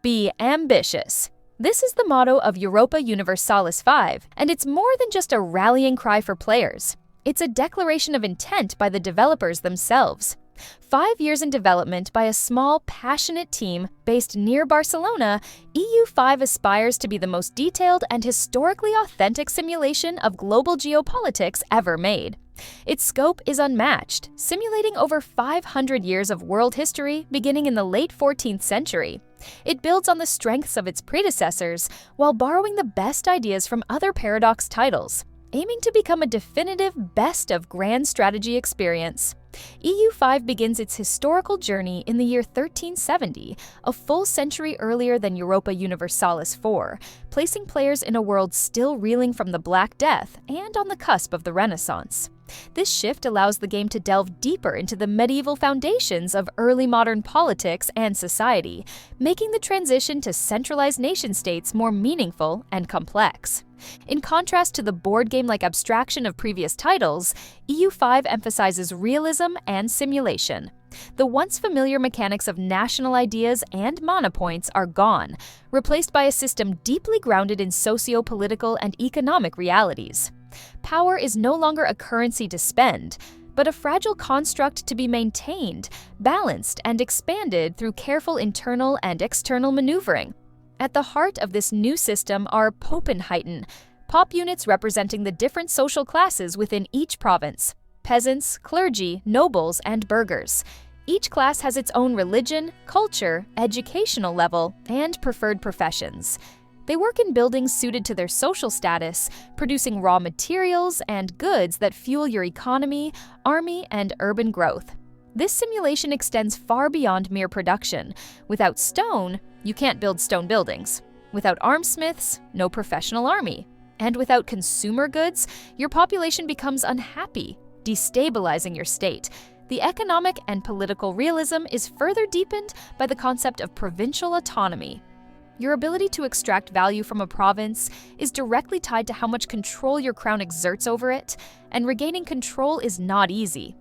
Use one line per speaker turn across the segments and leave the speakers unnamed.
Be ambitious. This is the motto of Europa Universalis V, and it's more than just a rallying cry for players. It's a declaration of intent by the developers themselves. 5 years in development by a small, passionate team based near Barcelona, EU5 aspires to be the most detailed and historically authentic simulation of global geopolitics ever made. Its scope is unmatched, simulating over 500 years of world history beginning in the late 14th century. It builds on the strengths of its predecessors while borrowing the best ideas from other Paradox titles, aiming to become a definitive best of grand strategy experience. EU5 begins its historical journey in the year 1370, a full century earlier than Europa Universalis IV, placing players in a world still reeling from the Black Death and on the cusp of the Renaissance. This shift allows the game to delve deeper into the medieval foundations of early modern politics and society, making the transition to centralized nation-states more meaningful and complex. In contrast to the board game-like abstraction of previous titles, EU5 emphasizes realism and simulation. The once familiar mechanics of national ideas and mana points are gone, replaced by a system deeply grounded in socio-political and economic realities. Power is no longer a currency to spend, but a fragile construct to be maintained, balanced, and expanded through careful internal and external maneuvering. At the heart of this new system are Poppenheiten, pop units representing the different social classes within each province: peasants, clergy, nobles, and burghers. Each class has its own religion, culture, educational level, and preferred professions. They work in buildings suited to their social status, producing raw materials and goods that fuel your economy, army, and urban growth. This simulation extends far beyond mere production. Without stone, you can't build stone buildings. Without armsmiths, no professional army. And without consumer goods, your population becomes unhappy, destabilizing your state. The economic and political realism is further deepened by the concept of provincial autonomy. Your ability to extract value from a province is directly tied to how much control your crown exerts over it, and regaining control is not easy.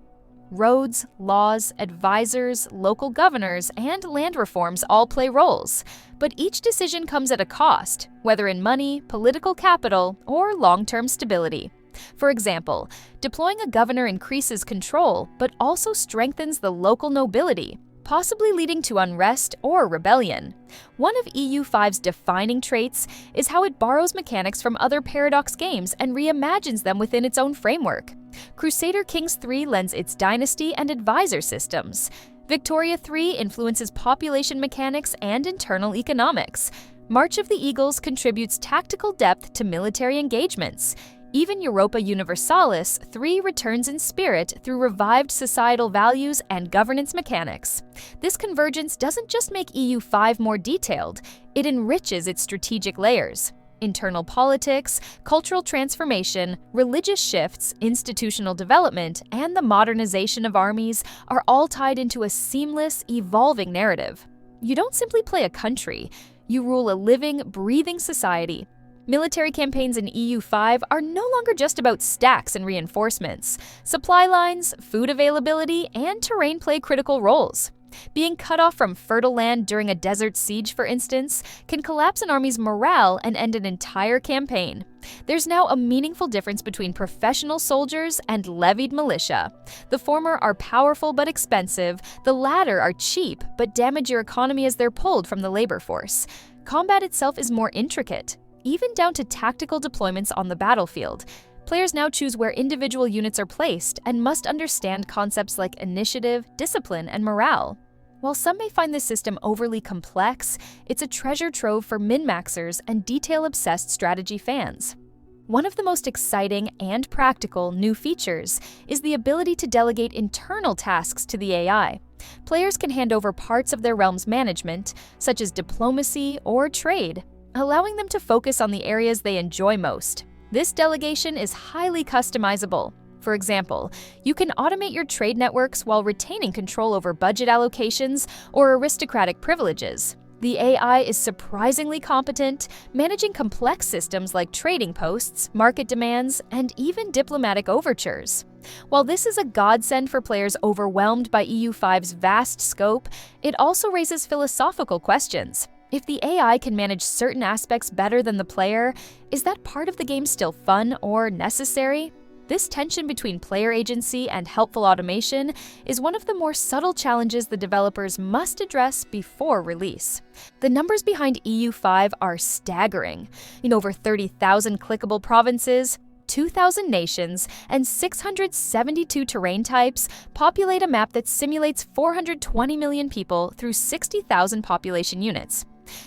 Roads, laws, advisors, local governors, and land reforms all play roles, but each decision comes at a cost, whether in money, political capital, or long-term stability. For example, deploying a governor increases control, but also strengthens the local nobility, possibly leading to unrest or rebellion. One of EU5's defining traits is how it borrows mechanics from other Paradox games and reimagines them within its own framework. Crusader Kings 3 lends its dynasty and advisor systems. Victoria 3 influences population mechanics and internal economics. March of the Eagles contributes tactical depth to military engagements. Even Europa Universalis 3 returns in spirit through revived societal values and governance mechanics. This convergence doesn't just make EU5 more detailed, it enriches its strategic layers. Internal politics, cultural transformation, religious shifts, institutional development, and the modernization of armies are all tied into a seamless, evolving narrative. You don't simply play a country, you rule a living, breathing society. Military campaigns in EU5 are no longer just about stacks and reinforcements. Supply lines, food availability, and terrain play critical roles. Being cut off from fertile land during a desert siege, for instance, can collapse an army's morale and end an entire campaign. There's now a meaningful difference between professional soldiers and levied militia. The former are powerful but expensive, the latter are cheap but damage your economy as they're pulled from the labor force. Combat itself is more intricate, even down to tactical deployments on the battlefield. Players now choose where individual units are placed and must understand concepts like initiative, discipline, and morale. While some may find this system overly complex, it's a treasure trove for min-maxers and detail-obsessed strategy fans. One of the most exciting and practical new features is the ability to delegate internal tasks to the AI. Players can hand over parts of their realm's management, such as diplomacy or trade, allowing them to focus on the areas they enjoy most. This delegation is highly customizable. For example, you can automate your trade networks while retaining control over budget allocations or aristocratic privileges. The AI is surprisingly competent, managing complex systems like trading posts, market demands, and even diplomatic overtures. While this is a godsend for players overwhelmed by EU5's vast scope, it also raises philosophical questions. If the AI can manage certain aspects better than the player, is that part of the game still fun or necessary? This tension between player agency and helpful automation is one of the more subtle challenges the developers must address before release. The numbers behind EU5 are staggering. In over 30,000 clickable provinces, 2,000 nations, and 672 terrain types populate a map that simulates 420 million people through 60,000 population units.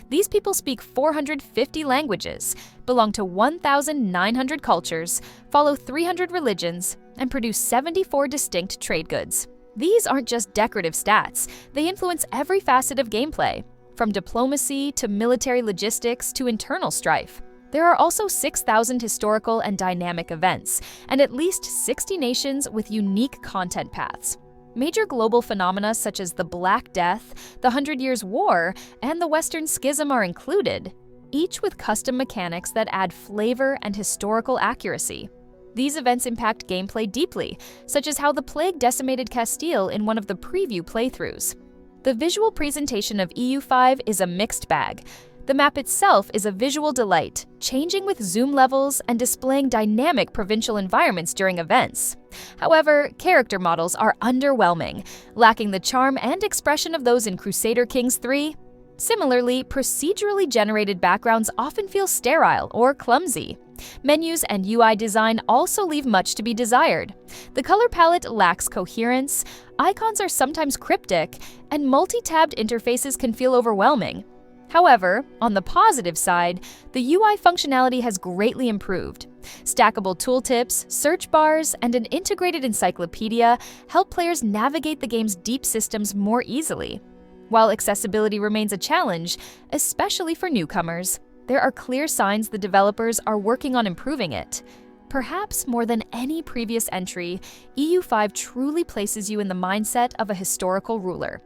These people speak 450 languages, belong to 1,900 cultures, follow 300 religions, and produce 74 distinct trade goods. These aren't just decorative stats, they influence every facet of gameplay, from diplomacy to military logistics to internal strife. There are also 6,000 historical and dynamic events, and at least 60 nations with unique content paths. Major global phenomena such as the Black Death, the 100 Years' War, and the Western Schism are included, each with custom mechanics that add flavor and historical accuracy. These events impact gameplay deeply, such as how the plague decimated Castile in one of the preview playthroughs. The visual presentation of EU5 is a mixed bag. The map itself is a visual delight, changing with zoom levels and displaying dynamic provincial environments during events. However, character models are underwhelming, lacking the charm and expression of those in Crusader Kings 3. Similarly, procedurally generated backgrounds often feel sterile or clumsy. Menus and UI design also leave much to be desired. The color palette lacks coherence, icons are sometimes cryptic, and multi-tabbed interfaces can feel overwhelming. However, on the positive side, the UI functionality has greatly improved. Stackable tooltips, search bars, and an integrated encyclopedia help players navigate the game's deep systems more easily. While accessibility remains a challenge, especially for newcomers, there are clear signs the developers are working on improving it. Perhaps more than any previous entry, EU5 truly places you in the mindset of a historical ruler.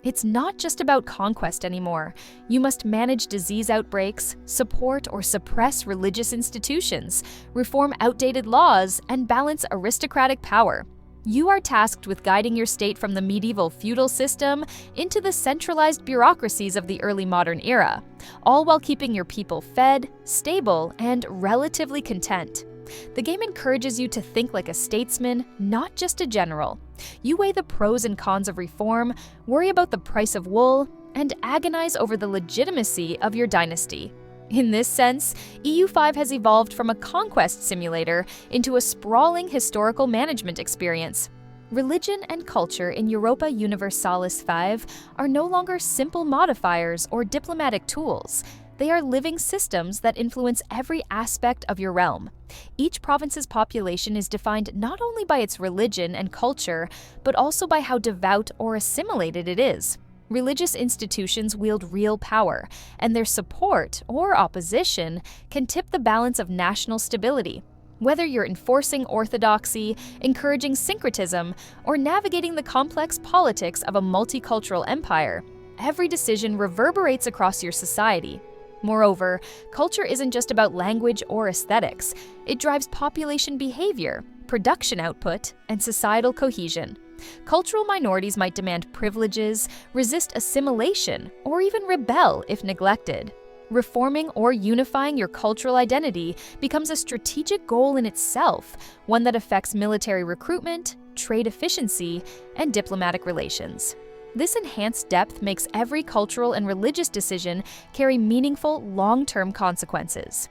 It's not just about conquest anymore. You must manage disease outbreaks, support or suppress religious institutions, reform outdated laws, and balance aristocratic power. You are tasked with guiding your state from the medieval feudal system into the centralized bureaucracies of the early modern era, all while keeping your people fed, stable, and relatively content. The game encourages you to think like a statesman, not just a general. You weigh the pros and cons of reform, worry about the price of wool, and agonize over the legitimacy of your dynasty. In this sense, EU5 has evolved from a conquest simulator into a sprawling historical management experience. Religion and culture in Europa Universalis V are no longer simple modifiers or diplomatic tools. They are living systems that influence every aspect of your realm. Each province's population is defined not only by its religion and culture, but also by how devout or assimilated it is. Religious institutions wield real power, and their support or opposition can tip the balance of national stability. Whether you're enforcing orthodoxy, encouraging syncretism, or navigating the complex politics of a multicultural empire, every decision reverberates across your society. Moreover, culture isn't just about language or aesthetics. It drives population behavior, production output, and societal cohesion. Cultural minorities might demand privileges, resist assimilation, or even rebel if neglected. Reforming or unifying your cultural identity becomes a strategic goal in itself, one that affects military recruitment, trade efficiency, and diplomatic relations. This enhanced depth makes every cultural and religious decision carry meaningful, long-term consequences.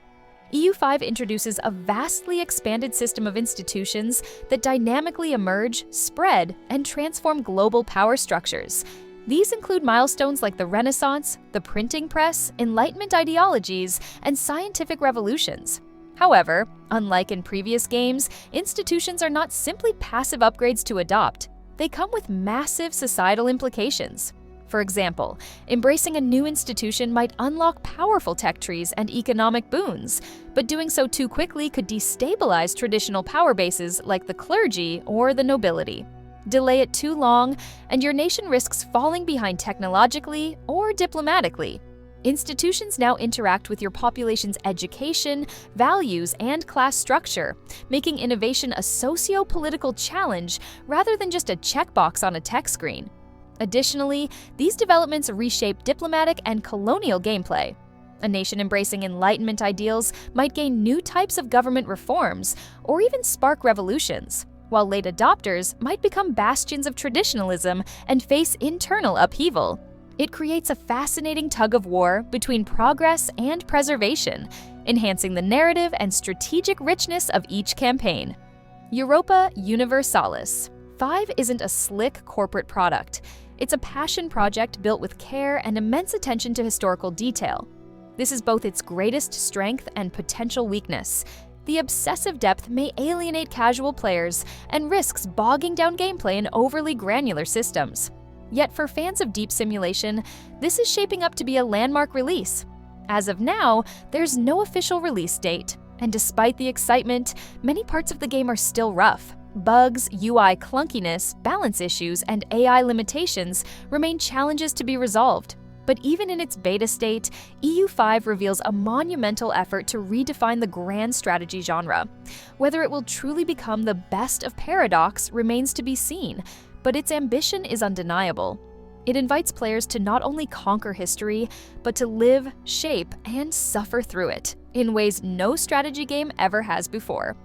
EU5 introduces a vastly expanded system of institutions that dynamically emerge, spread, and transform global power structures. These include milestones like the Renaissance, the printing press, Enlightenment ideologies, and scientific revolutions. However, unlike in previous games, institutions are not simply passive upgrades to adopt. They come with massive societal implications. For example, embracing a new institution might unlock powerful tech trees and economic boons, but doing so too quickly could destabilize traditional power bases like the clergy or the nobility. Delay it too long, and your nation risks falling behind technologically or diplomatically. Institutions now interact with your population's education, values, and class structure, making innovation a socio-political challenge rather than just a checkbox on a tech screen. Additionally, these developments reshape diplomatic and colonial gameplay. A nation embracing Enlightenment ideals might gain new types of government reforms or even spark revolutions, while late adopters might become bastions of traditionalism and face internal upheaval. It creates a fascinating tug-of-war between progress and preservation, enhancing the narrative and strategic richness of each campaign. Europa Universalis V isn't a slick corporate product. It's a passion project built with care and immense attention to historical detail. This is both its greatest strength and potential weakness. The obsessive depth may alienate casual players and risks bogging down gameplay in overly granular systems. Yet for fans of deep simulation, this is shaping up to be a landmark release. As of now, there's no official release date, and despite the excitement, many parts of the game are still rough. Bugs, UI clunkiness, balance issues, and AI limitations remain challenges to be resolved. But even in its beta state, EU5 reveals a monumental effort to redefine the grand strategy genre. Whether it will truly become the best of Paradox remains to be seen, but its ambition is undeniable. It invites players to not only conquer history, but to live, shape, and suffer through it in ways no strategy game ever has before.